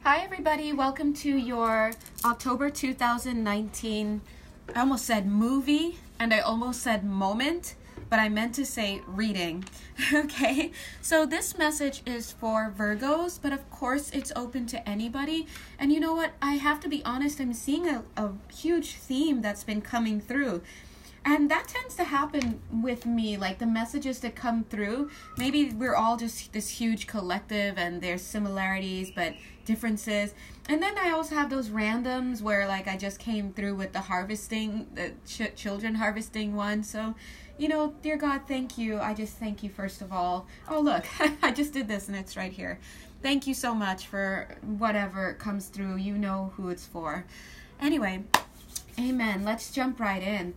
Hi everybody, welcome to your October 2019, I almost said movie and I almost said moment, but I meant to say reading. Okay, so this message is for Virgos, but of course it's open to anybody. And you know what, I have to be honest, I'm seeing a huge theme that's been coming through. And that tends to happen with me, like the messages that come through. Maybe we're all just this huge collective and there's similarities but differences. And then I also have those randoms where like I just came through with the harvesting, the children harvesting one. So, you know, dear God, thank you. I just thank you first of all. Oh, look, I just did this and it's right here. Thank you so much for whatever comes through. You know who it's for. Anyway, amen. Let's jump right in.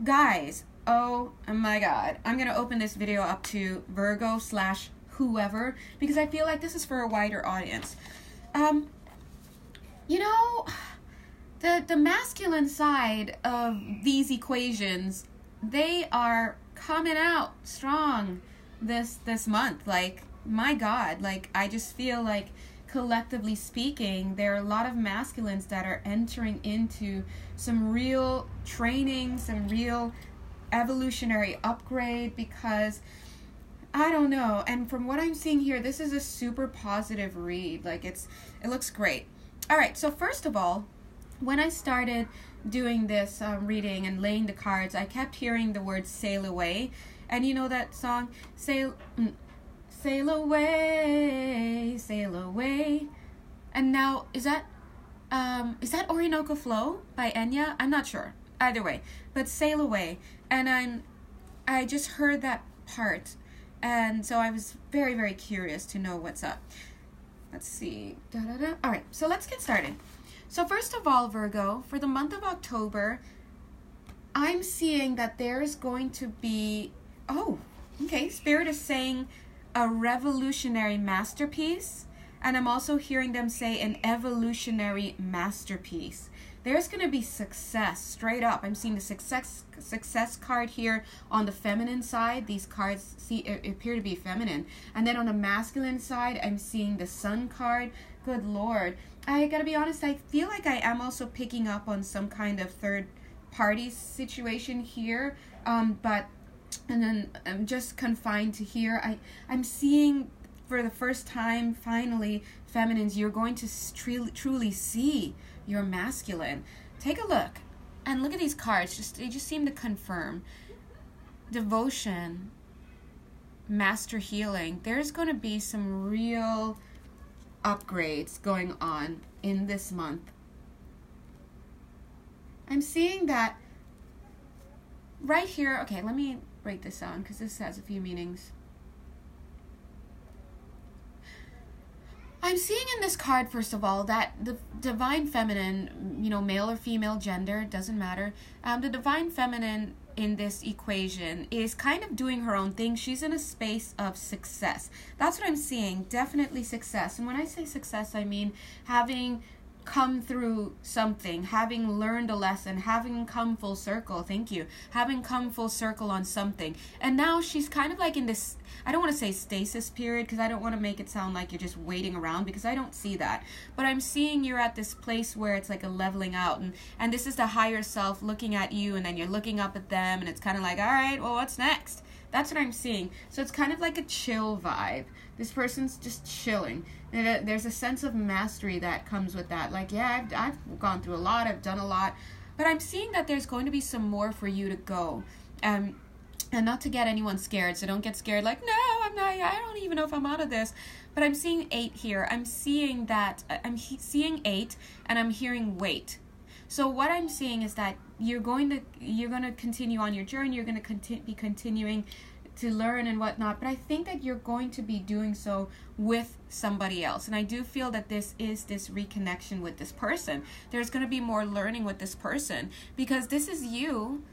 Guys, oh my God, I'm going to open this video up to Virgo / whoever, because I feel like this is for a wider audience. You know, the masculine side of these equations, they are coming out strong this month. Like, my God, like, I just feel like collectively speaking, there are a lot of masculines that are entering into some real training, some real evolutionary upgrade, because I don't know. And from what I'm seeing here, this is a super positive read. Like it looks great. All right. So first of all, when I started doing this reading and laying the cards, I kept hearing the word sail away. And you know that song, sail away, sail away. And now, is that Orinoco Flow by Enya? I'm not sure. Either way, but sail away. And I just heard that part. And so I was very, very curious to know what's up. Let's see. All right, so let's get started. So first of all, Virgo, for the month of October, I'm seeing that there's going to be, Spirit is saying a revolutionary masterpiece, and I'm also hearing them say an evolutionary masterpiece. There's going to be success, straight up. I'm seeing the success card here on the feminine side. These cards appear to be feminine. And then on the masculine side, I'm seeing the Sun card. Good Lord. I got to be honest, I feel like I am also picking up on some kind of third party situation here. And then I'm just confined to here. I'm seeing for the first time, finally, feminines, you're going to truly see your masculine. Take a look. And look at these cards. They just seem to confirm. Devotion. Master healing. There's going to be some real upgrades going on in this month. I'm seeing that right here. Okay, let me break this down because this has a few meanings. I'm seeing in this card, first of all, that the divine feminine, you know, male or female gender, doesn't matter. The divine feminine in this equation is kind of doing her own thing. She's in a space of success. That's what I'm seeing. Definitely success. And when I say success, I mean having come through something, having learned a lesson, having come full circle, having come full circle on something. And now she's kind of like in this, I don't want to say stasis period, because I don't want to make it sound like you're just waiting around, because I don't see that. But I'm seeing you're at this place where it's like a leveling out, and this is the higher self looking at you, and then you're looking up at them, and it's kind of like, all right, well, what's next? That's what I'm seeing. So it's kind of like a chill vibe. This person's just chilling. And there's a sense of mastery that comes with that. Like, yeah, I've gone through a lot. I've done a lot. But I'm seeing that there's going to be some more for you to go. And not to get anyone scared. So don't get scared like, no, I'm not. I don't even know if I'm out of this. But I'm seeing 8 here. I'm seeing that. I'm seeing 8 and I'm hearing wait. So what I'm seeing is that you're going to continue on your journey. You're going to be continuing to learn and whatnot, but I think that you're going to be doing so with somebody else. And I do feel that this is this reconnection with this person. There's going to be more learning with this person, because this is you,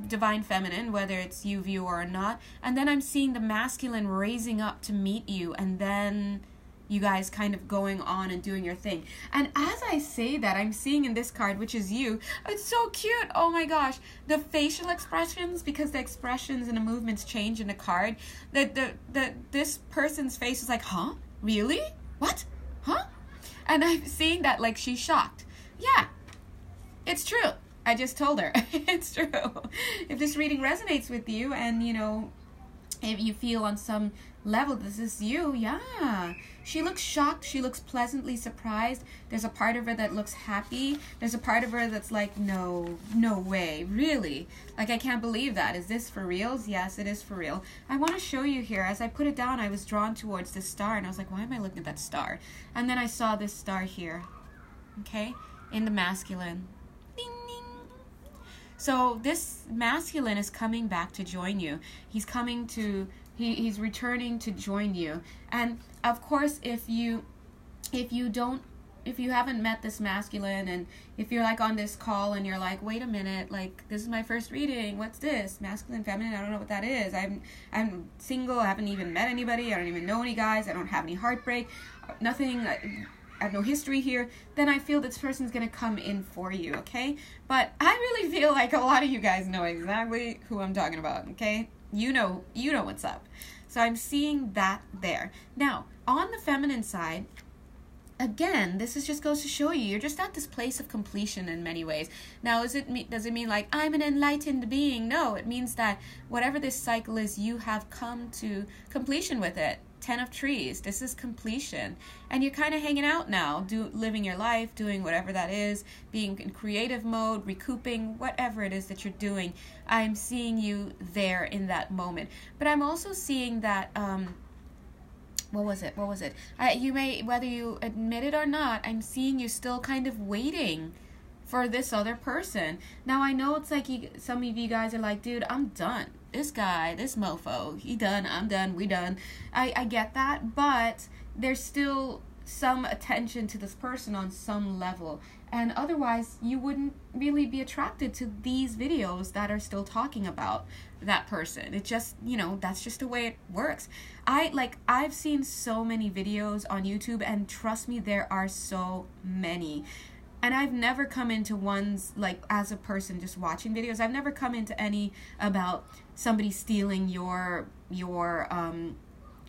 divine feminine, whether it's you, view, or not. And then I'm seeing the masculine raising up to meet you, and then you guys kind of going on and doing your thing. And as I say that, I'm seeing in this card, which is you, it's so cute, oh my gosh, the facial expressions, because the expressions and the movements change in the card, this person's face is like, huh? Really? What? Huh? And I'm seeing that like she's shocked. Yeah, it's true. I just told her. It's true. If this reading resonates with you and, you know, if you feel on some level this is you, yeah. She looks shocked. She looks pleasantly surprised. There's a part of her that looks happy. There's a part of her that's like, no way, really? Like, I can't believe that. Is this for reals? Yes, it is for real. I want to show you here. As I put it down, I was drawn towards this star, and I was like, why am I looking at that star? And then I saw this star here, okay, in the masculine. Ding, ding. So this masculine is coming back to join you. He's coming to... He's returning to join you. And of course, if you haven't met this masculine, and if you're like on this call and you're like, wait a minute, like, this is my first reading, what's this? Masculine, feminine, I don't know what that is. I'm single, I haven't even met anybody, I don't even know any guys, I don't have any heartbreak, nothing, I have no history here, then I feel this person's going to come in for you, okay? But I really feel like a lot of you guys know exactly who I'm talking about, okay? You know what's up. So I'm seeing that there. Now, on the feminine side, again, this is just goes to show you, you're just at this place of completion in many ways. Now, does it mean like, I'm an enlightened being? No, it means that whatever this cycle is, you have come to completion with it. 10 of trees, this is completion. And you're kind of hanging out now, living your life, doing whatever that is, being in creative mode, recouping, whatever it is that you're doing. I'm seeing you there in that moment. But I'm also seeing that, what was it? You may, whether you admit it or not, I'm seeing you still kind of waiting for this other person. Now, I know it's like some of you guys are like, dude, I'm done. This guy, this mofo, he done, I'm done, we done. I get that, but there's still some attention to this person on some level. And otherwise, you wouldn't really be attracted to these videos that are still talking about that person. It just, you know, that's just the way it works. I've seen so many videos on YouTube, and trust me, there are so many. And I've never come into ones, like, as a person just watching videos, I've never come into any about somebody stealing your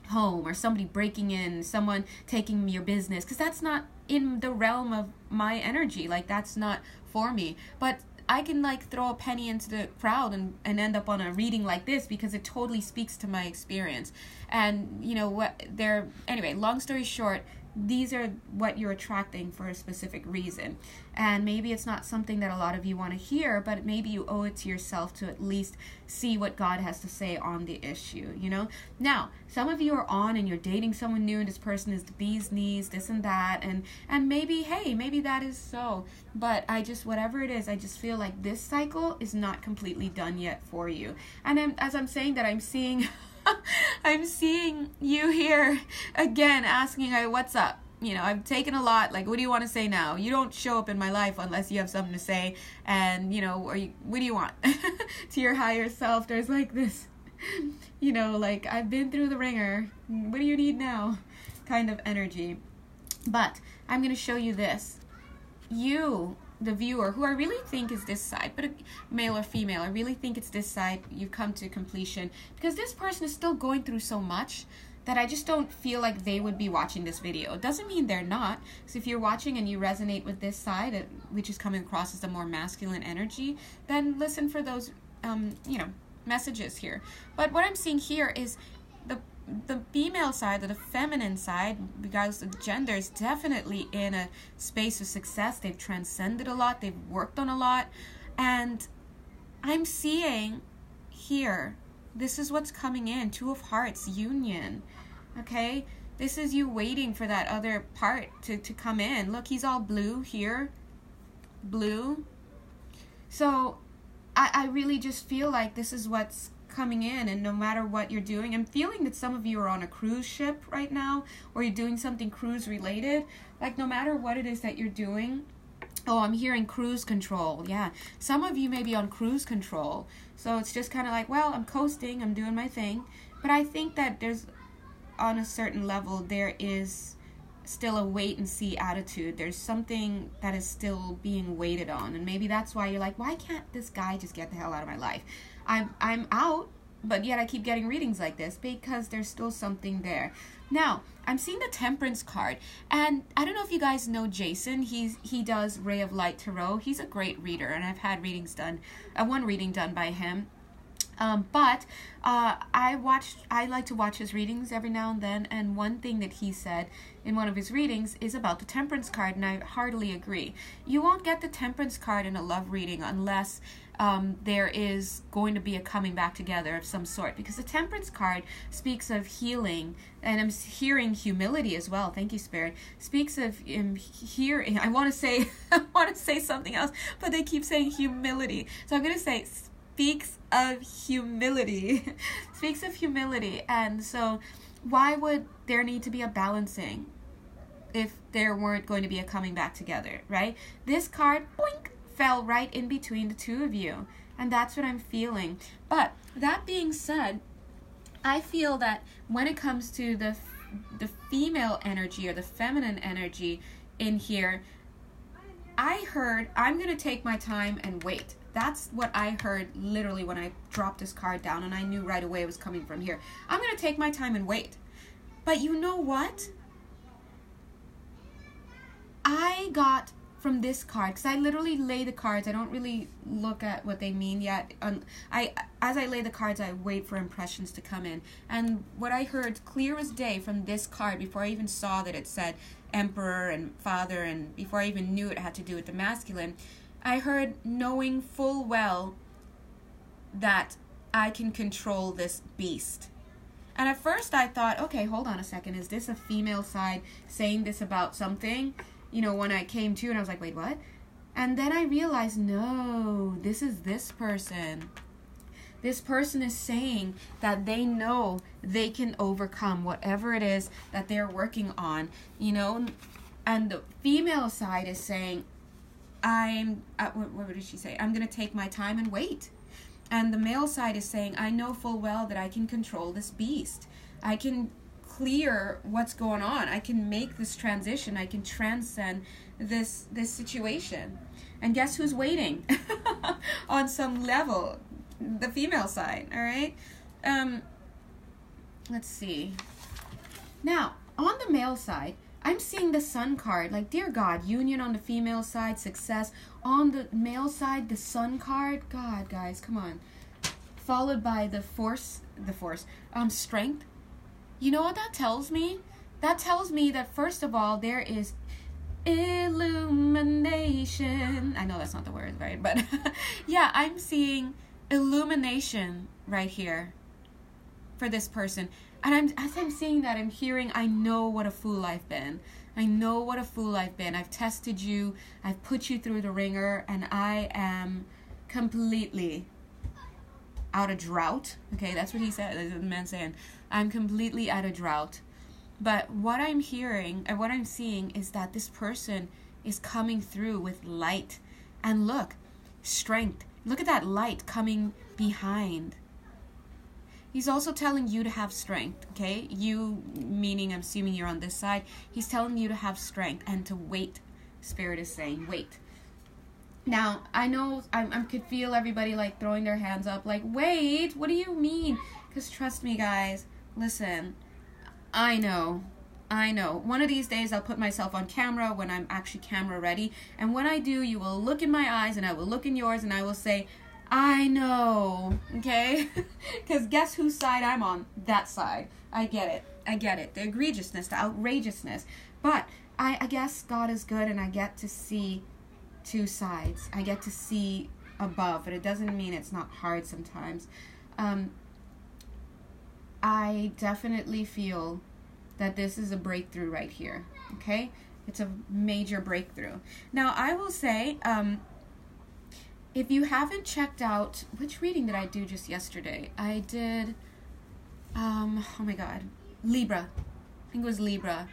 home, or somebody breaking in, someone taking your business, because that's not in the realm of my energy. Like, that's not for me. But I can, like, throw a penny into the crowd and end up on a reading like this, because it totally speaks to my experience. And, you know, anyway, long story short, these are what you're attracting for a specific reason. And maybe it's not something that a lot of you want to hear, but maybe you owe it to yourself to at least see what God has to say on the issue, you know? Now, some of you are on and you're dating someone new, and this person is the bee's knees, this and that, and maybe, hey, maybe that is so. But whatever it is, I just feel like this cycle is not completely done yet for you. And as I'm saying that, I'm seeing... I'm seeing you here again asking, hey, what's up? You know, I've taken a lot. Like, what do you want to say now? You don't show up in my life unless you have something to say. And, you know, what do you want? To your higher self, there's like this, you know, like, I've been through the ringer. What do you need now? Kind of energy. But I'm going to show you this. You, the viewer, who I really think is this side, but male or female, I really think it's this side, you've come to completion, because this person is still going through so much that I just don't feel like they would be watching this video. It doesn't mean they're not. So if you're watching and you resonate with this side, which is coming across as the more masculine energy, then listen for those, you know, messages here. But what I'm seeing here is the female side, or the feminine side, regardless of gender, is definitely in a space of success. They've transcended a lot. They've worked on a lot. And I'm seeing here, this is what's coming in. Two of Hearts, union. Okay? This is you waiting for that other part to come in. Look, he's all blue here. Blue. So I really just feel like this is what's coming in, and no matter what you're doing, I'm feeling that some of you are on a cruise ship right now, or you're doing something cruise related. Like, no matter what it is that you're doing, oh, I'm hearing cruise control. Yeah, some of you may be on cruise control, so it's just kind of like, well, I'm coasting, I'm doing my thing. But I think that there's, on a certain level, there is still a wait and see attitude. There's something that is still being waited on, and maybe that's why you're like, why can't this guy just get the hell out of my life? I'm out, but yet I keep getting readings like this because there's still something there. Now, I'm seeing the Temperance card, and I don't know if you guys know Jason. He does Ray of Light Tarot. He's a great reader, and I've had readings done, one reading done by him. But I like to watch his readings every now and then, and one thing that he said in one of his readings is about the Temperance card, and I heartily agree. You won't get the Temperance card in a love reading unless there is going to be a coming back together of some sort, because the Temperance card speaks of healing, and I'm hearing humility as well. Thank you, Spirit. Speaks of hearing. I want to say something else, but they keep saying humility, so I'm going to say speaks of humility. Speaks of humility. And so why would there need to be a balancing if there weren't going to be a coming back together, right? This card, boink, fell right in between the two of you, and that's what I'm feeling. But that being said, I feel that when it comes to the female energy or the feminine energy in here, I heard I'm going to take my time and wait. That's what I heard literally when I dropped this card down, and I knew right away it was coming from here. I'm going to take my time and wait. But you know what? I got from this card, because I literally lay the cards. I don't really look at what they mean yet. As I lay the cards, I wait for impressions to come in. And what I heard clear as day from this card, before I even saw that it said Emperor and Father, and before I even knew it had to do with the masculine, I heard knowing full well that I can control this beast. And at first I thought, okay, hold on a second. Is this a female side saying this about something? You know, when I came to and I was like, wait, what? And then I realized, no, this is this person. This person is saying that they know they can overcome whatever it is that they're working on, you know. And the female side is saying, what did she say? I'm going to take my time and wait. And the male side is saying, I know full well that I can control this beast. I can clear what's going on. I can make this transition. I can transcend this situation. And guess who's waiting? On some level, the female side, all right? Let's see. Now, on the male side, I'm seeing the Sun card, like, dear God, union on the female side, success. On the male side, the Sun card, God, guys, come on. Followed by the strength. You know what that tells me? That tells me that, first of all, there is illumination. I know that's not the word, right? But, yeah, I'm seeing illumination right here for this person. And as I'm seeing that, I'm hearing, I know what a fool I've been. I know what a fool I've been. I've tested you. I've put you through the ringer. And I am completely out of drought. Okay, that's what he said. That's the man saying. I'm completely out of drought. But what I'm hearing, and what I'm seeing, is that this person is coming through with light. And look, strength. Look at that light coming behind. He's also telling you to have strength, okay? You, meaning I'm assuming you're on this side. He's telling you to have strength and to wait. Spirit is saying, wait. Now, I know I could feel everybody like throwing their hands up like, wait, what do you mean? Because trust me, guys, listen, I know. One of these days I'll put myself on camera when I'm actually camera ready. And when I do, you will look in my eyes and I will look in yours and I will say, I know, okay? Because guess whose side I'm on? That side. I get it. The egregiousness, the outrageousness. But I guess God is good and I get to see two sides. I get to see above, but it doesn't mean it's not hard sometimes. I definitely feel that this is a breakthrough right here, okay? It's a major breakthrough. Now, I will say, if you haven't checked out, which reading did I do just yesterday? I did, oh my God, Libra. I think it was Libra.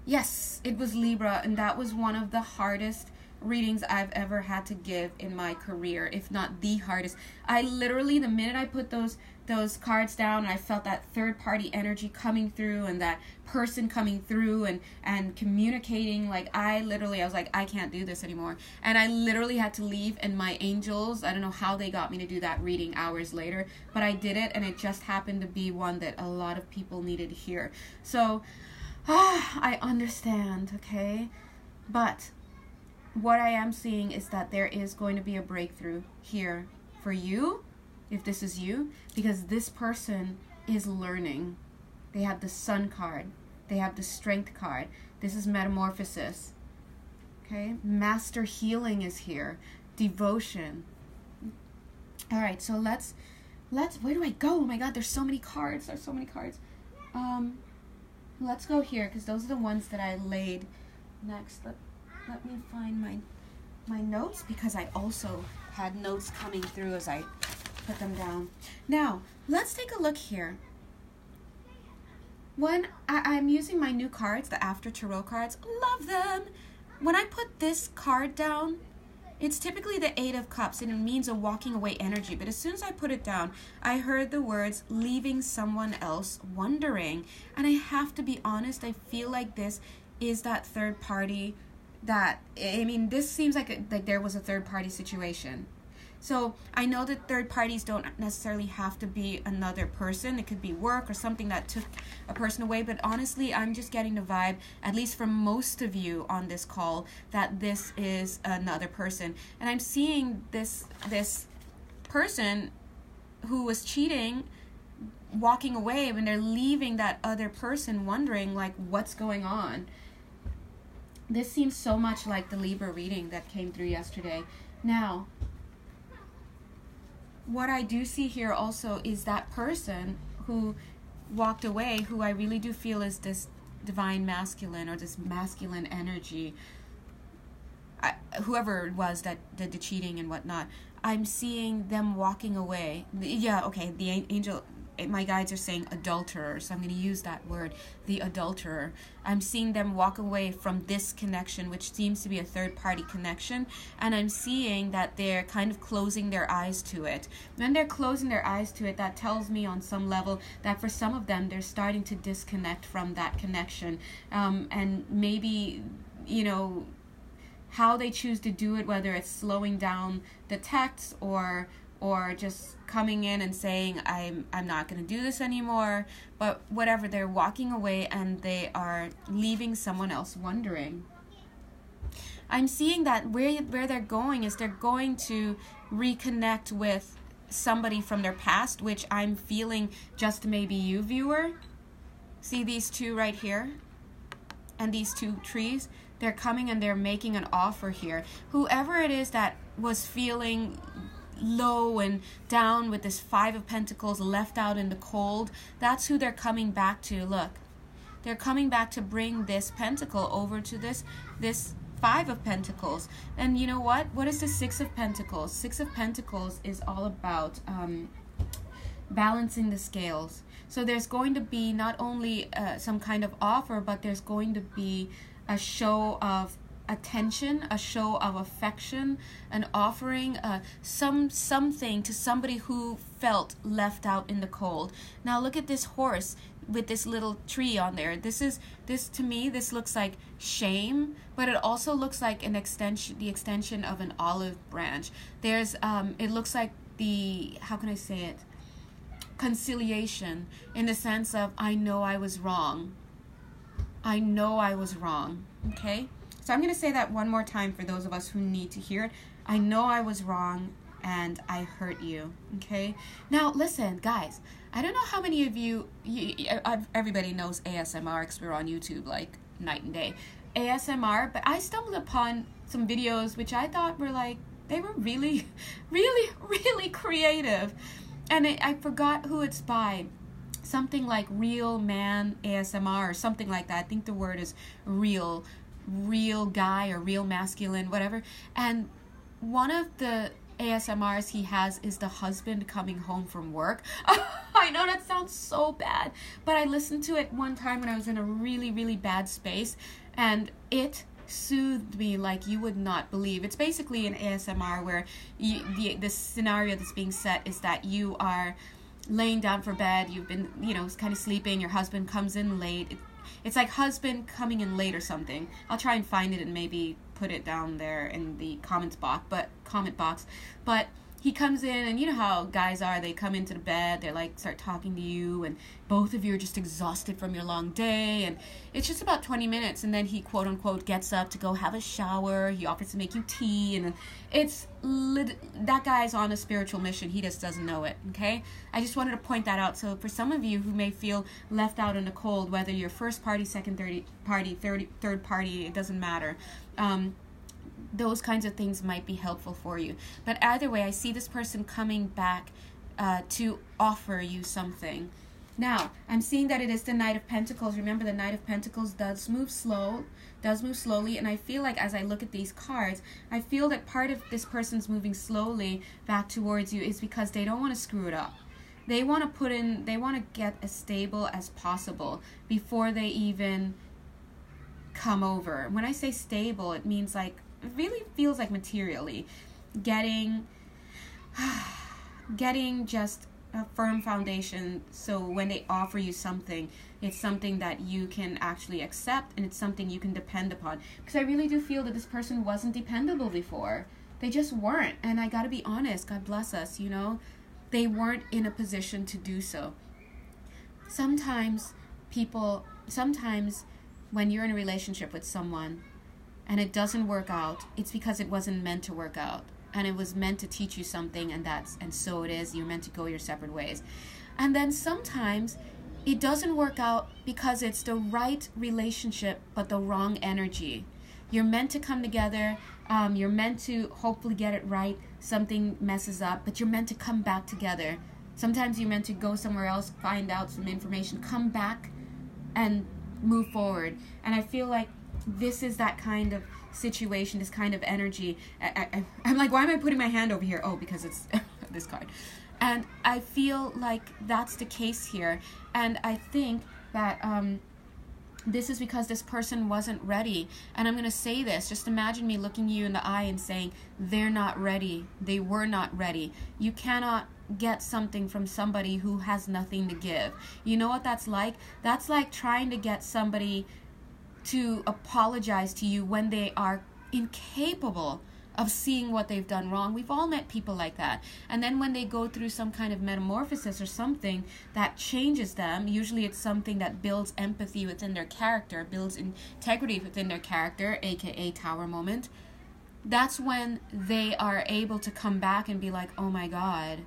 Yes, it was Libra, and that was one of the hardest readings I've ever had to give in my career, if not the hardest. I literally, the minute I put those those cards down, and I felt that third party energy coming through, and that person coming through and communicating. Like, I was like, I can't do this anymore. And I literally had to leave, and my angels, I don't know how they got me to do that reading hours later, but I did it, and it just happened to be one that a lot of people needed to hear. So, I understand, okay? But what I am seeing is that there is going to be a breakthrough here for you, if this is you, because this person is learning. They have the Sun card. They have the Strength card. This is Metamorphosis. Okay? Master Healing is here. Devotion. All right, so let's where do I go? Oh my God, there's so many cards. There's so many cards. Let's go here, because those are the ones that I laid next. Let me find my notes, because I also had notes coming through as I put them down. Now, let's take a look here. When I'm using my new cards, the After Tarot cards, love them. When I put this card down, it's typically the Eight of Cups, and it means a walking away energy. But as soon as I put it down, I heard the words, leaving someone else wondering. And I have to be honest, I feel like this is that third party that, I mean, this seems like there was a third party situation. So I know that third parties don't necessarily have to be another person. It could be work or something that took a person away. But honestly, I'm just getting the vibe, at least from most of you on this call, that this is another person. And I'm seeing this person who was cheating walking away, when they're leaving that other person wondering, like, what's going on. This seems so much like the Libra reading that came through yesterday. Now, what I do see here also is that person who walked away, who I really do feel is this divine masculine, or this masculine energy. Whoever it was that did the cheating and whatnot, I'm seeing them walking away. Yeah, okay, the angel, my guides are saying adulterer, so I'm going to use that word, the adulterer. I'm seeing them walk away from this connection, which seems to be a third-party connection, and I'm seeing that they're kind of closing their eyes to it. When they're closing their eyes to it, that tells me on some level that for some of them, they're starting to disconnect from that connection, and maybe, you know, how they choose to do it, whether it's slowing down the text or just coming in and saying, I'm not going to do this anymore, but whatever, they're walking away and they are leaving someone else wondering. I'm seeing that where they're going is they're going to reconnect with somebody from their past, which I'm feeling just maybe you, viewer. See these two right here? And these two trees? They're coming and they're making an offer here. Whoever it is that was feeling low and down with this Five of Pentacles, left out in the cold, that's who they're coming back to. Look, they're coming back to bring this pentacle over to this Five of Pentacles. And you know what is the Six of Pentacles? Six of Pentacles is all about balancing the scales. So there's going to be not only some kind of offer, but there's going to be a show of attention, a show of affection, an offering something to somebody who felt left out in the cold. Now look at this horse with this little tree on there. This to me, this looks like shame, but it also looks like the extension of an olive branch. There's it looks like the, how can I say it, conciliation, in the sense of, I know I was wrong. I know I was wrong. Okay? So I'm going to say that one more time for those of us who need to hear it. I know I was wrong and I hurt you. Okay? Now, listen, guys. I don't know how many of you everybody knows ASMR because we're on YouTube like night and day. ASMR, but I stumbled upon some videos which I thought were like, they were really, really, really creative. And I forgot who it's by. Something like Real Man ASMR or something like that. I think the word is real guy or real masculine, whatever. And one of the ASMRs he has is the husband coming home from work. I know that sounds so bad, but I listened to it one time when I was in a really, really bad space, and it soothed me like you would not believe. It's basically an ASMR where the scenario that's being set is that you are laying down for bed, you've been, kind of sleeping, your husband comes in late. It's like husband coming in late or something. I'll try and find it and maybe put it down there in the comment box. But he comes in, and you know how guys are. They come into the bed, they like start talking to you, and both of you are just exhausted from your long day, and it's just about 20 minutes, and then he quote unquote gets up to go have a shower. He offers to make you tea, and that guy's on a spiritual mission. He just doesn't know it. Okay, I just wanted to point that out. So for some of you who may feel left out in the cold, whether you're first party, second party, third party, it doesn't matter. Those kinds of things might be helpful for you. But either way, I see this person coming back to offer you something. Now, I'm seeing that it is the Knight of Pentacles. Remember, the Knight of Pentacles does move slowly, and I feel like as I look at these cards, I feel that part of this person's moving slowly back towards you is because they don't want to screw it up. They want to get as stable as possible before they even come over. When I say stable, it means like, it really feels like materially getting just a firm foundation, so when they offer you something, it's something that you can actually accept, and it's something you can depend upon. Because I really do feel that this person wasn't dependable before. They just weren't, and I gotta be honest, God bless us, they weren't in a position to do so. Sometimes when you're in a relationship with someone and it doesn't work out, it's because it wasn't meant to work out. And it was meant to teach you something, and so it is. You're meant to go your separate ways. And then sometimes it doesn't work out because it's the right relationship, but the wrong energy. You're meant to come together. You're meant to hopefully get it right. Something messes up, but you're meant to come back together. Sometimes you're meant to go somewhere else, find out some information, come back, and move forward. And I feel like this is that kind of situation, this kind of energy. I'm like, why am I putting my hand over here? Oh, because it's this card. And I feel like that's the case here. And I think that this is because this person wasn't ready. And I'm going to say this. Just imagine me looking you in the eye and saying, they're not ready. They were not ready. You cannot get something from somebody who has nothing to give. You know what that's like? That's like trying to get somebody to apologize to you when they are incapable of seeing what they've done wrong. We've all met people like that. And then when they go through some kind of metamorphosis or something that changes them, usually it's something that builds empathy within their character, builds integrity within their character, aka Tower moment. That's when they are able to come back and be like, oh my God,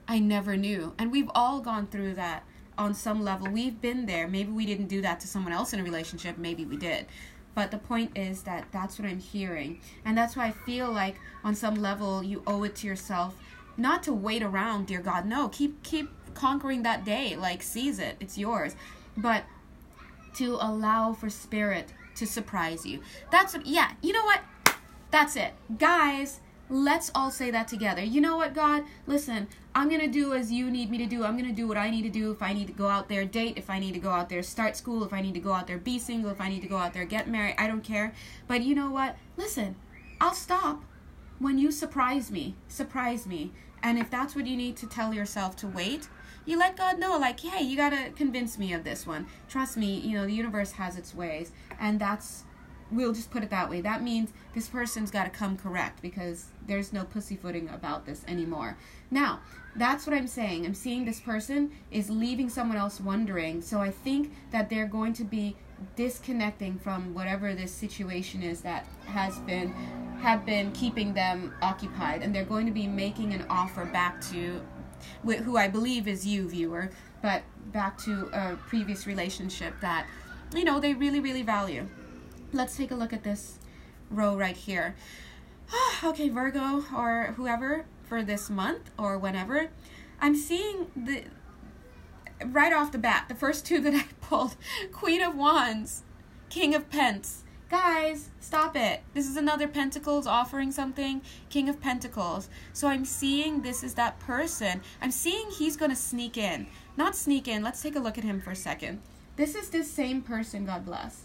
I never knew. And we've all gone through that. On some level, we've been there. Maybe we didn't do that to someone else in a relationship. Maybe we did. But the point is that that's what I'm hearing. And that's why I feel like on some level you owe it to yourself not to wait around, dear God. No, keep conquering that day. Like, seize it. It's yours. But to allow for spirit to surprise you. That's what, yeah, you know what? That's it. Guys, let's all say that together. You know what, God? Listen, I'm going to do as you need me to do. I'm going to do what I need to do. If I need to go out there, date. If I need to go out there, start school. If I need to go out there, be single. If I need to go out there, get married. I don't care. But you know what? Listen, I'll stop when you surprise me. Surprise me. And if that's what you need to tell yourself to wait, you let God know, like, hey, you got to convince me of this one. Trust me, the universe has its ways. And we'll just put it that way. That means this person's got to come correct, because there's no pussyfooting about this anymore. Now, that's what I'm saying. I'm seeing this person is leaving someone else wondering. So I think that they're going to be disconnecting from whatever this situation is that have been keeping them occupied. And they're going to be making an offer back to who I believe is you, viewer, but back to a previous relationship that, they really, really value. Let's take a look at this row right here. Okay, Virgo or whoever, for this month or whenever, I'm seeing right off the bat, the first two that I pulled, Queen of Wands, King of Pence. Guys, stop it. This is another Pentacles offering something, King of Pentacles. So I'm seeing this is that person. I'm seeing he's going to sneak in. Not sneak in. Let's take a look at him for a second. This is this same person, God bless.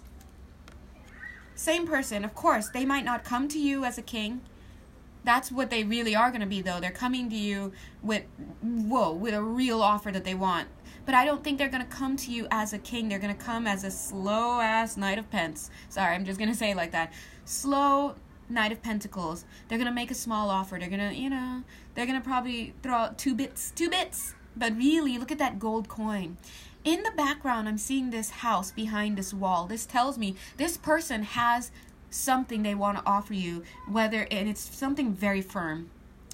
Same person. Of course, they might not come to you as a king. That's what they really are going to be, though. They're coming to you with a real offer that they want. But I don't think they're going to come to you as a king. They're going to come as a slow-ass Knight of Pence. Sorry, I'm just going to say it like that. Slow Knight of Pentacles. They're going to make a small offer. They're going to, they're going to probably throw out two bits. But really, look at that gold coin. In the background, I'm seeing this house behind this wall. This tells me this person has something they want to offer you, and it's something very firm.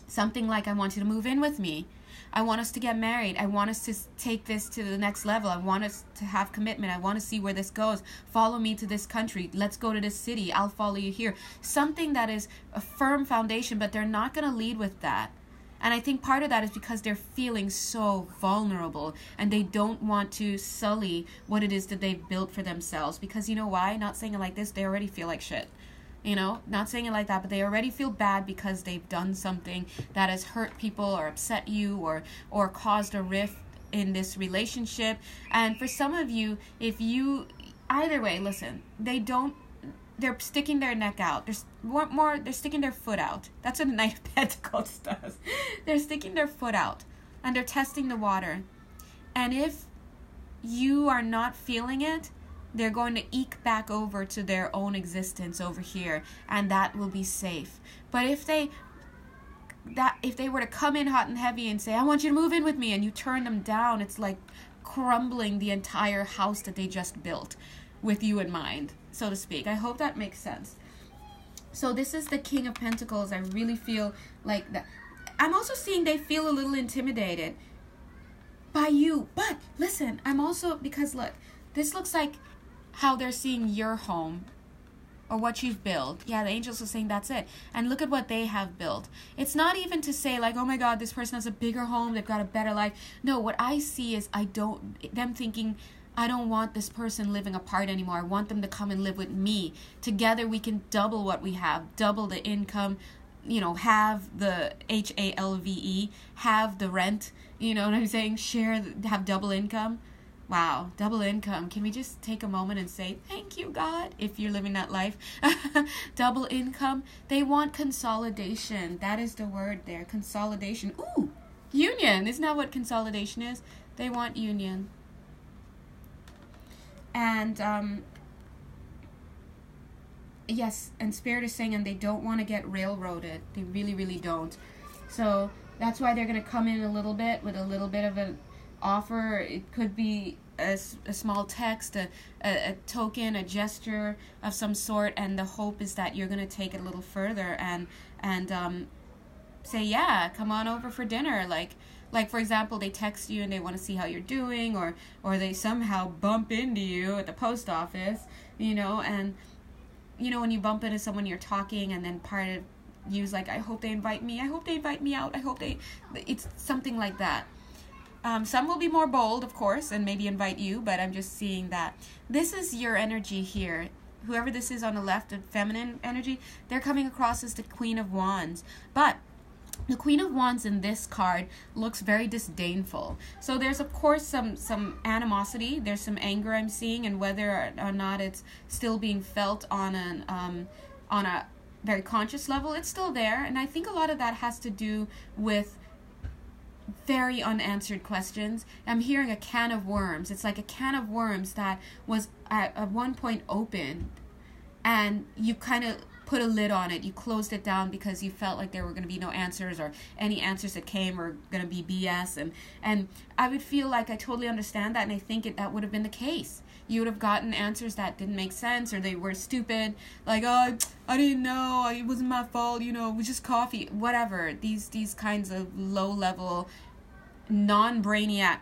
Something like, I want you to move in with me. I want us to get married. I want us to take this to the next level. I want us to have commitment. I want to see where this goes. Follow me to this country. Let's go to this city. I'll follow you here. Something that is a firm foundation, but they're not going to lead with that. And I think part of that is because they're feeling so vulnerable and they don't want to sully what it is that they've built for themselves. Because you know why? Not saying it like this, they already feel like shit. Not saying it like that, but they already feel bad because they've done something that has hurt people or upset you or caused a rift in this relationship. And for some of you, either way, listen, they're sticking their neck out. They're sticking their foot out. That's what the Knight of Pentacles does. They're sticking their foot out and they're testing the water. And if you are not feeling it, they're going to eke back over to their own existence over here, and that will be safe. But if they were to come in hot and heavy and say, I want you to move in with me, and you turn them down, it's like crumbling the entire house that they just built with you in mind, so to speak. I hope that makes sense. So this is the King of Pentacles. I really feel like that. I'm also seeing they feel a little intimidated by you. But listen, I'm also, because look, this looks like how they're seeing your home or what you've built. Yeah, the angels are saying that's it. And look at what they have built. It's not even to say like, oh my God, this person has a bigger home, they've got a better life. No, what I see is them thinking, I don't want this person living apart anymore. I want them to come and live with me. Together we can double what we have, double the income, have the HALVE, have the rent, you know what I'm saying? Have double income. Wow, double income. Can we just take a moment and say, thank you, God, if you're living that life? Double income. They want consolidation. That is the word there, consolidation. Ooh, union. Isn't that what consolidation is? They want union. And, yes, and Spirit is saying, and they don't want to get railroaded. They really, really don't. So that's why they're going to come in a little bit with a little bit of an offer. It could be a small text, a token, a gesture of some sort, and the hope is that you're going to take it a little further and say, yeah, come on over for dinner. Like for example, they text you and they want to see how you're doing, or they somehow bump into you at the post office, and when you bump into someone, you're talking, and then part of you's like, I hope they invite me out, it's something like that. Some will be more bold, of course, and maybe invite you, but I'm just seeing that. This is your energy here. Whoever this is on the left, the feminine energy, they're coming across as the Queen of Wands. But the Queen of Wands in this card looks very disdainful. So there's, of course, some animosity. There's some anger I'm seeing, and whether or not it's still being felt on a very conscious level, it's still there. And I think a lot of that has to do with very unanswered questions. I'm hearing a can of worms. It's like a can of worms that was at one point open, and you kind of put a lid on it. You closed it down because you felt like there were going to be no answers, or any answers that came were going to be BS. And I would feel like I totally understand that, and I think that would have been the case. You would have gotten answers that didn't make sense, or they were stupid, like, oh, I didn't know, it wasn't my fault, it was just coffee, whatever. These kinds of low-level, non-brainiac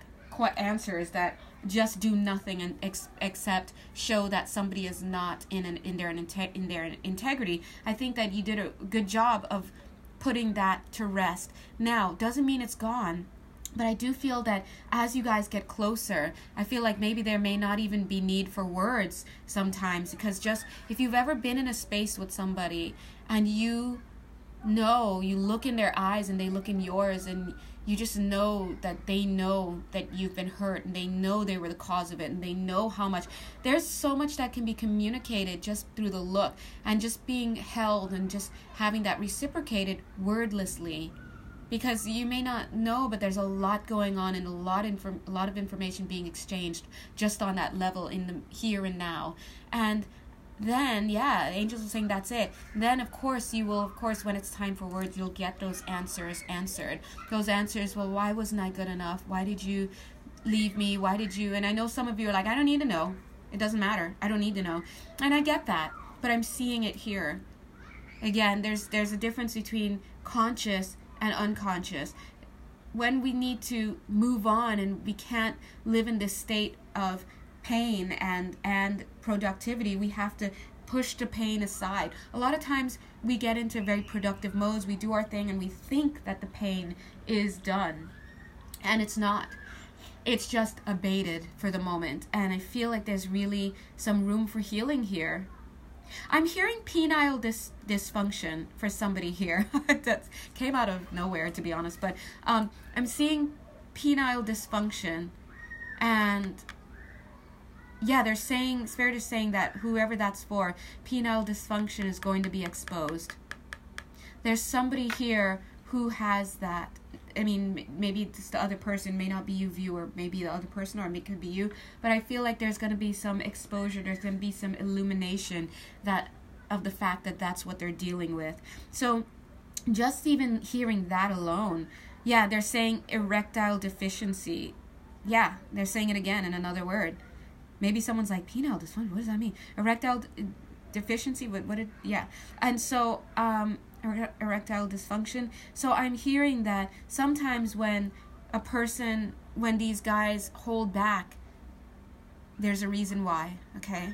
answers that just do nothing and except show that somebody is not in their integrity. I think that you did a good job of putting that to rest. Now, doesn't mean it's gone. But I do feel that as you guys get closer, I feel like maybe there may not even be need for words sometimes. Because just, if you've ever been in a space with somebody and you look in their eyes and they look in yours, and you just know that they know that you've been hurt, and they know they were the cause of it, and they know how much. There's so much that can be communicated just through the look, and just being held, and just having that reciprocated wordlessly. Because you may not know, but there's a lot going on, and a lot of information being exchanged just on that level in the here and now. And then, yeah, angels are saying that's it. Then, of course, you will, of course, when it's time for words, you'll get those answers answered. Those answers, well, why wasn't I good enough? Why did you leave me? Why did you? And I know some of you are like, I don't need to know. It doesn't matter. I don't need to know. And I get that, but I'm seeing it here. Again, there's a difference between conscious and unconscious. When we need to move on, and we can't live in this state of pain and productivity, we have to push the pain aside. A lot of times we get into very productive modes, we do our thing, and we think that the pain is done, and it's not. It's just abated for the moment, and I feel like there's really some room for healing here. I'm hearing penile dysfunction for somebody here. That came out of nowhere, to be honest, but I'm seeing penile dysfunction, and yeah, they're saying, Spirit is saying that whoever that's for, penile dysfunction is going to be exposed. There's somebody here who has that. I mean, maybe it's the other person, may not be you, viewer, maybe the other person, or it could be you, but I feel like there's going to be some exposure, there's going to be some illumination that of the fact that that's what they're dealing with. So just even hearing that alone, yeah, they're saying erectile deficiency. Yeah, they're saying it again in another word. Maybe someone's like, penile dysfunction, what does that mean? Erectile deficiency, yeah. And so, erectile dysfunction. So I'm hearing that sometimes when these guys hold back, there's a reason why, okay?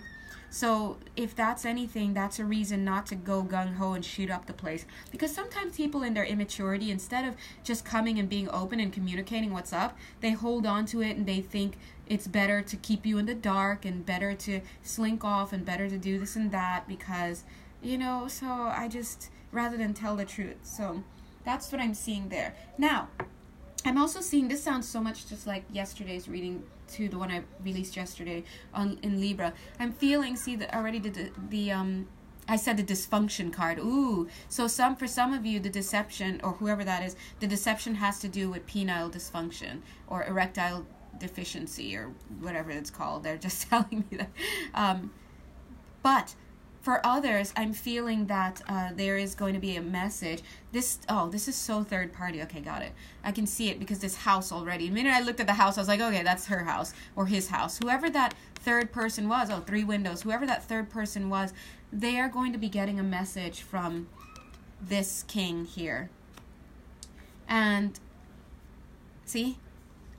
So if that's anything, that's a reason not to go gung-ho and shoot up the place. Because sometimes people in their immaturity, instead of just coming and being open and communicating what's up, they hold on to it, and they think it's better to keep you in the dark, and better to slink off, and better to do this and that, because, so I just, rather than tell the truth. So that's what I'm seeing there. Now, I'm also seeing, this sounds so much just like yesterday's reading to the one I released yesterday in Libra. I'm feeling, already I said the dysfunction card. Ooh, so for some of you, the deception, or whoever that is, the deception has to do with penile dysfunction or erectile deficiency, or whatever it's called. They're just telling me that. But for others, I'm feeling that there is going to be a message. This is so third party. Okay, got it. I can see it because this house already. The minute I looked at the house, I was like, okay, that's her house or his house. Whoever that third person was, 3 windows, whoever that third person was, they are going to be getting a message from this king here. And see,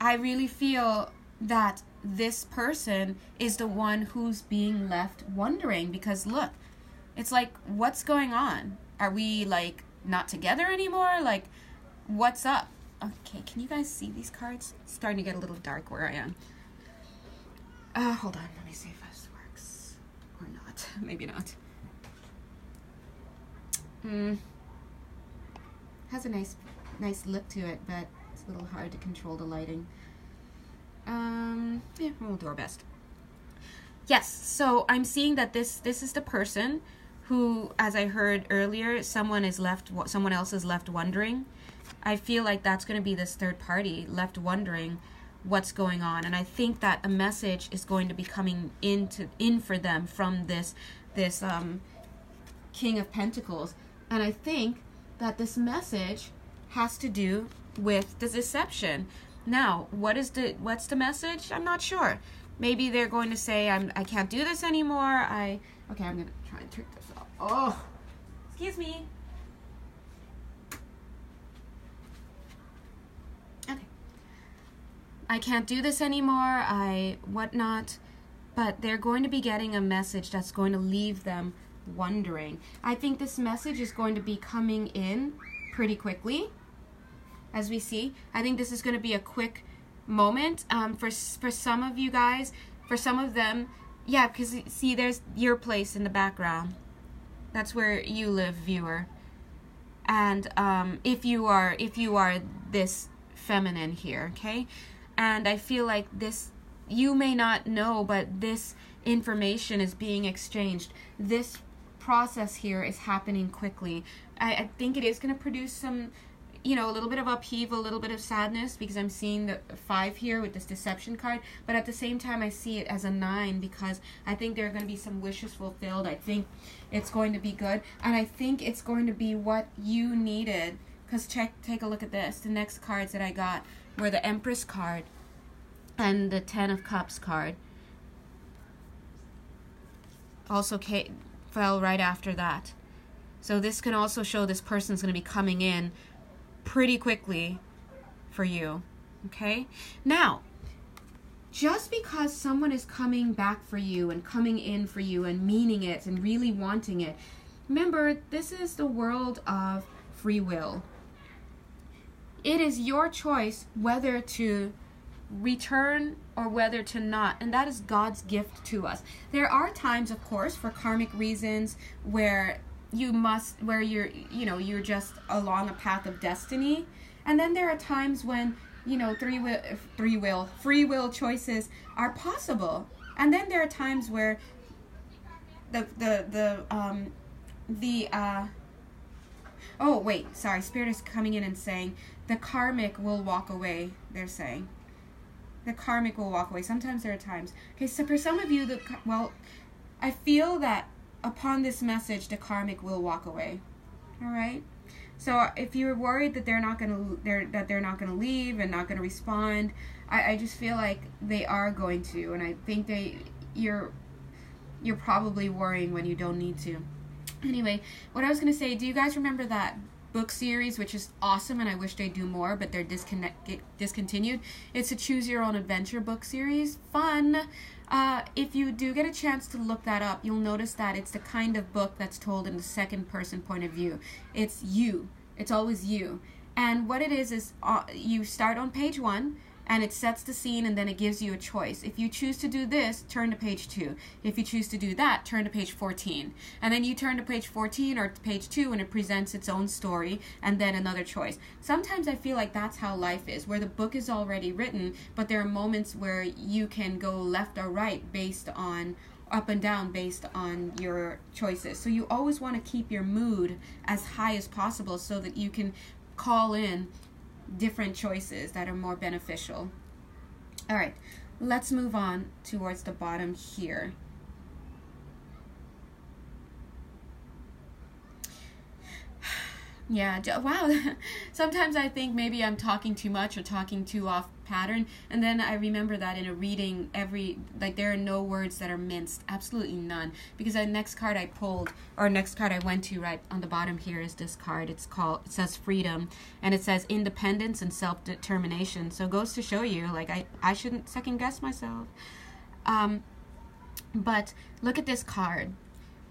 I really feel that this person is the one who's being left wondering, because look, it's like, what's going on? Are we like not together anymore? Like, what's up? Okay, can you guys see these cards? It's starting to get a little dark where I am. Hold on, let me see if this works or not. Maybe not. Has a nice look to it, but it's a little hard to control the lighting. Yeah, we'll do our best. Yes, so I'm seeing that this is the person who, as I heard earlier, someone else is left wondering. I feel like that's going to be this third party left wondering what's going on, and I think that a message is going to be coming in for them from this King of Pentacles, and I think that this message has to do with the deception. Now, what's the message? I'm not sure. Maybe they're going to say, I can't do this anymore. Okay, I'm going to try and trick this off. Oh, excuse me. Okay. I can't do this anymore. Whatnot. But they're going to be getting a message that's going to leave them wondering. I think this message is going to be coming in pretty quickly. As we see, I think this is going to be a quick moment for some of you guys. For some of them, yeah, because see, there's your place in the background. That's where you live, viewer. And if you are this feminine here, okay? And I feel like this, you may not know, but this information is being exchanged. This process here is happening quickly. I think it is going to produce some, you know, a little bit of upheaval, a little bit of sadness, because I'm seeing the 5 here with this deception card, but at the same time I see it as a 9 because I think there are going to be some wishes fulfilled. I think it's going to be good, and I think it's going to be what you needed, because take a look at this. The next cards that I got were the Empress card and the 10 of Cups card. Also fell right after that. So this can also show this person's going to be coming in pretty quickly for you, okay? Now, just because someone is coming back for you and coming in for you and meaning it and really wanting it, remember, this is the world of free will. It is your choice whether to return or whether to not, and that is God's gift to us. There are times, of course, for karmic reasons where you're just along a path of destiny, and then there are times when, you know, free will choices are possible, and then there are times where Spirit is coming in and saying the karmic will walk away. They're saying the karmic will walk away. Sometimes there are times. Okay, so for some of you, I feel that upon this message, the karmic will walk away. All right. So if you're worried that they're not gonna leave and not gonna respond, I just feel like they are going to, and I think you're probably worrying when you don't need to. Anyway, what I was gonna say, do you guys remember that book series, which is awesome, and I wish they do more, but they're discontinued? It's a Choose Your Own Adventure book series. Fun. If you do get a chance to look that up, you'll notice that it's the kind of book that's told in the second person point of view. It's you. It's always you. And what it is you start on page 1, and it sets the scene, and then it gives you a choice. If you choose to do this, turn to page 2. If you choose to do that, turn to page 14. And then you turn to page 14 or to page 2, and it presents its own story, and then another choice. Sometimes I feel like that's how life is, where the book is already written, but there are moments where you can go left or right based on, up and down based on your choices. So you always want to keep your mood as high as possible so that you can call in different choices that are more beneficial. All right, let's move on towards the bottom here. Yeah, wow. Sometimes I think maybe I'm talking too much or talking too off pattern, and then I remember that in a reading, there are no words that are minced, absolutely none, because the next card I pulled, or next card I went to right on the bottom here is this card. It says freedom, and it says independence and self-determination. So it goes to show you, like, I shouldn't second guess myself. But look at this card.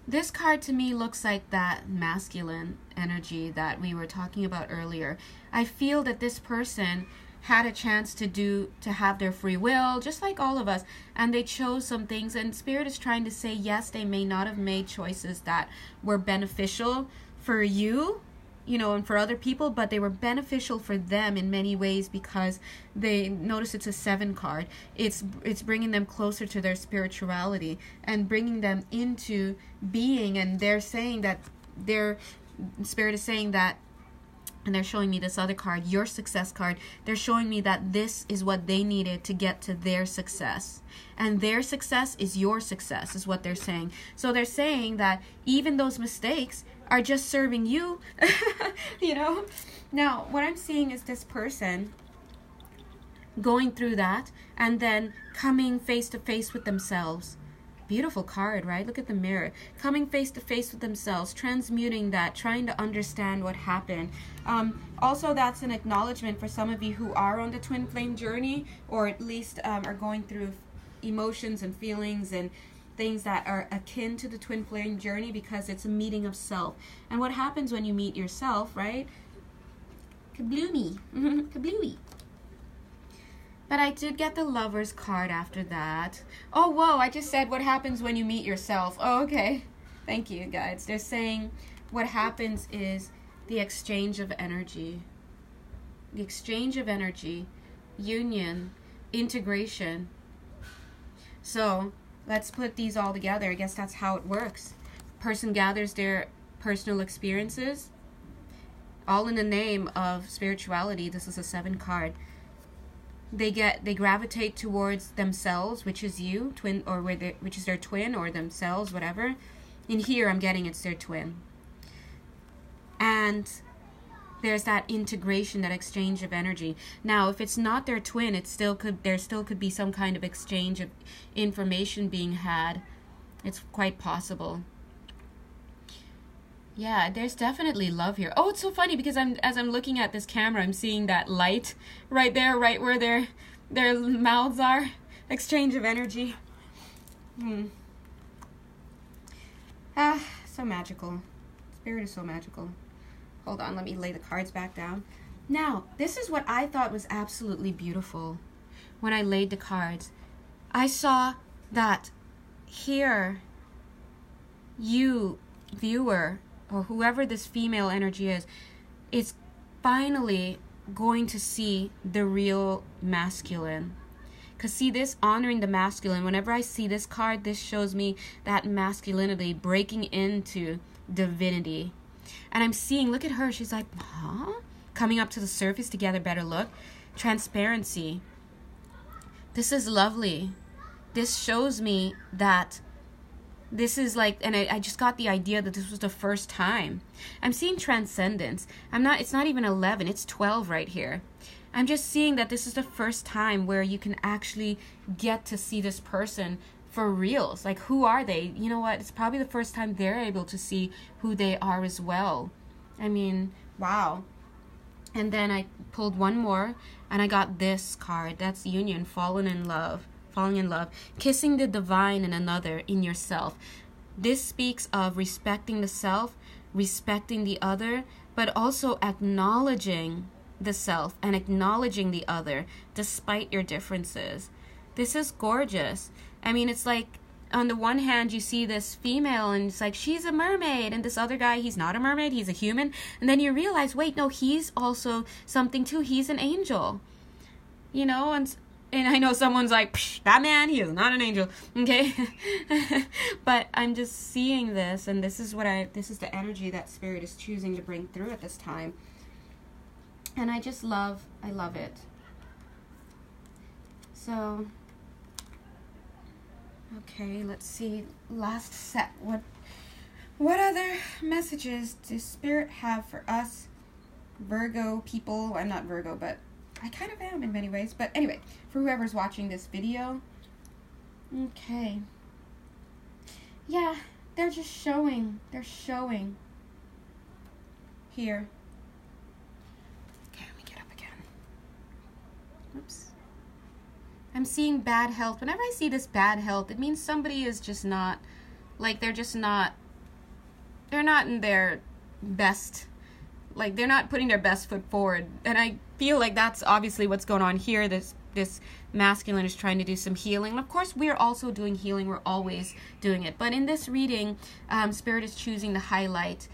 This card to me looks like that masculine energy that we were talking about earlier. I feel that this person had a chance to have their free will, just like all of us, and they chose some things, and Spirit is trying to say, yes, they may not have made choices that were beneficial for you, you know, and for other people, but they were beneficial for them in many ways, because they notice it's a 7 card. It's bringing them closer to their spirituality and bringing them into being, and they're saying that Spirit is saying that, and they're showing me this other card, your success card. They're showing me that this is what they needed to get to their success. And their success is your success, is what they're saying. So they're saying that even those mistakes are just serving you, you know? Now, what I'm seeing is this person going through that and then coming face to face with themselves. Beautiful card, right? Look at the mirror. Coming face to face with themselves, transmuting that, trying to understand what happened. Also, that's an acknowledgement for some of you who are on the twin flame journey, or at least are going through emotions and feelings and things that are akin to the twin flame journey, because it's a meeting of self. And what happens when you meet yourself, right? Kabloomy. Kablooey. But I did get the Lover's card after that. Oh, whoa, I just said what happens when you meet yourself. Oh, okay. Thank you, guys. They're saying what happens is the exchange of energy. the exchange of energy, union, integration. So let's put these all together. I guess that's how it works. Person gathers their personal experiences, all in the name of spirituality. This is a 7 card. They gravitate towards themselves, which is you, twin, or which is their twin, or themselves, whatever. In here, I'm getting it's their twin. And there's that integration, that exchange of energy. Now, if it's not their twin, there still could be some kind of exchange of information being had. It's quite possible. Yeah, there's definitely love here. Oh, it's so funny because as I'm looking at this camera, I'm seeing that light right there, right where their mouths are. Exchange of energy. So magical. Spirit is so magical. Hold on, let me lay the cards back down. Now, this is what I thought was absolutely beautiful when I laid the cards. I saw that here, you, viewer, or whoever this female energy is finally going to see the real masculine. Because see, this honoring the masculine, whenever I see this card, this shows me that masculinity breaking into divinity. And I'm seeing, look at her, she's like, huh? Coming up to the surface to get a better look. Transparency. This is lovely. This shows me that this is like, and I just got the idea that this was the first time. I'm seeing transcendence. It's not even 11, it's 12 right here. I'm just seeing that this is the first time where you can actually get to see this person for reals. Like, who are they? You know what? It's probably the first time they're able to see who they are as well. I mean, wow. And then I pulled one more, and I got this card. That's union, falling in love. Kissing the divine in another, in yourself. This speaks of respecting the self, respecting the other, but also acknowledging the self and acknowledging the other despite your differences. This is gorgeous. I mean, it's like, on the one hand, you see this female and it's like, she's a mermaid, and this other guy, he's not a mermaid, he's a human. And then you realize, wait, no, he's also something too. He's an angel. You know, and I know someone's like, that man, he is not an angel. Okay. But I'm just seeing this, and this is the energy that Spirit is choosing to bring through at this time. And I love it. So, okay, let's see. Last set. What other messages does Spirit have for us, Virgo people? I'm not Virgo, but I kind of am in many ways. But anyway, for whoever's watching this video. Okay. Yeah, they're just showing. They're showing. Here. Okay, let me get up again. Oops. I'm seeing bad health. Whenever I see this bad health, it means somebody is just not, like, they're not in their best, like, they're not putting their best foot forward. And I feel like that's obviously what's going on here. This masculine is trying to do some healing. And of course, we're also doing healing. We're always doing it. But in this reading, Spirit is choosing to highlight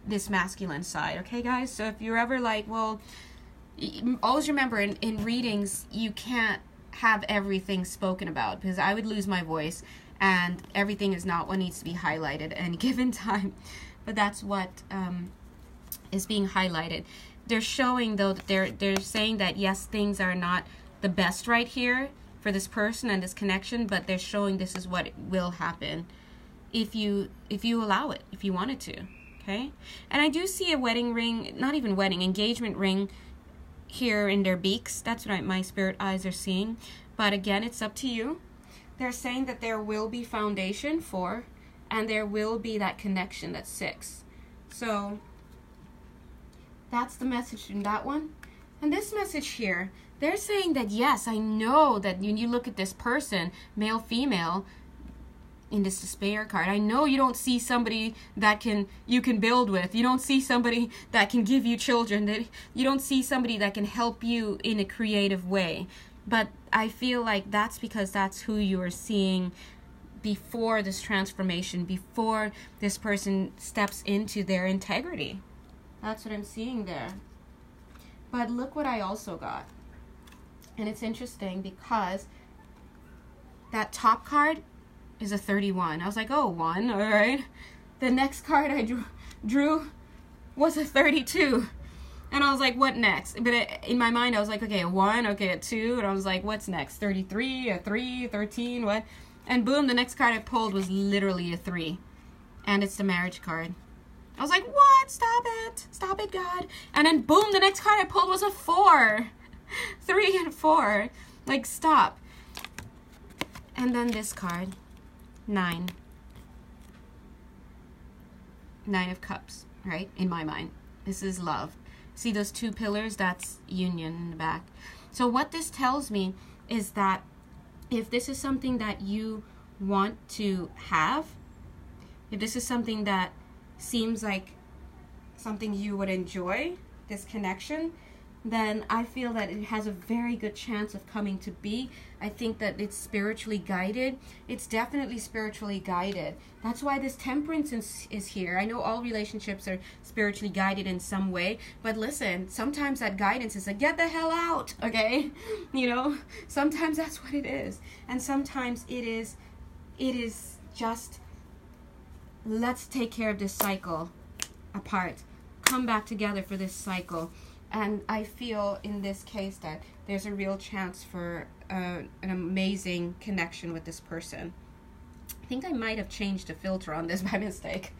this masculine side. Okay, guys? So if you're ever like, well, always remember, in readings, you can't have everything spoken about, because I would lose my voice, and everything is not what needs to be highlighted at any given time. But that's what is being highlighted. They're showing, though, that they're saying that, yes, things are not the best right here for this person and this connection, but they're showing this is what will happen if you allow it, if you wanted to. Okay? And I do see a wedding ring, not even wedding, engagement ring here in their beaks. That's what my spirit eyes are seeing. But again, it's up to you. They're saying that there will be foundation 4, and there will be that connection, that's 6. So that's the message in that one. And this message here, they're saying that, yes, I know that when you look at this person, male, female, in this despair card, I know you don't see somebody that you can build with. You don't see somebody that can give you children. That you don't see somebody that can help you in a creative way. But I feel like that's because that's who you are seeing before this transformation, before this person steps into their integrity. That's what I'm seeing there. But look what I also got. And it's interesting because that top card is a 31. I was like, oh, 1, all right. The next card I drew was a 32. And I was like, what next? But in my mind, I was like, okay, a 1, okay, a 2. And I was like, what's next? 33, a 3, 13, what? And boom, the next card I pulled was literally a 3. And it's the marriage card. I was like, what? Stop it. Stop it, God. And then boom, the next card I pulled was a 4. 3 and 4. Like, stop. And then this card, 9. 9 of Cups, right? In my mind. This is love. See those 2 pillars? That's union in the back. So what this tells me is that if this is something that you want to have, if this is something that seems like something you would enjoy, this connection, then I feel that it has a very good chance of coming to be. I think that it's spiritually guided. It's definitely spiritually guided. That's why this temperance is here. I know all relationships are spiritually guided in some way, but listen, sometimes that guidance is like, get the hell out, okay? You know, sometimes that's what it is. And sometimes it is just, let's take care of this cycle apart. Come back together for this cycle. And I feel in this case that there's a real chance for an amazing connection with this person. I think I might have changed the filter on this by mistake.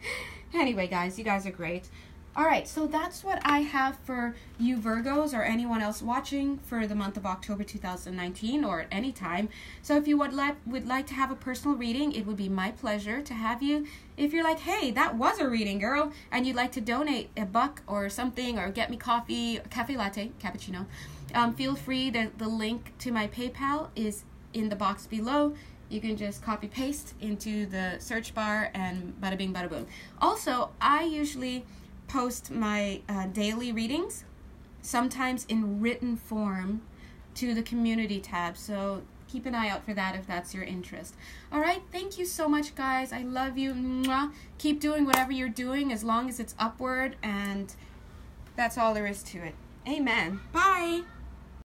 Anyway, guys, you guys are great. All right, so that's what I have for you Virgos or anyone else watching for the month of October 2019 or at any time. So if you would like to have a personal reading, it would be my pleasure to have you. If you're like, hey, that was a reading, girl, and you'd like to donate $1 or something or get me coffee, cafe latte, cappuccino, feel free. The link to my PayPal is in the box below. You can just copy paste into the search bar and bada bing, bada boom. Also, I usually post my daily readings, sometimes in written form, to the community tab. So keep an eye out for that if that's your interest. All right, thank you so much, guys. I love you. Mwah. Keep doing whatever you're doing as long as it's upward, and that's all there is to it. Amen. Bye.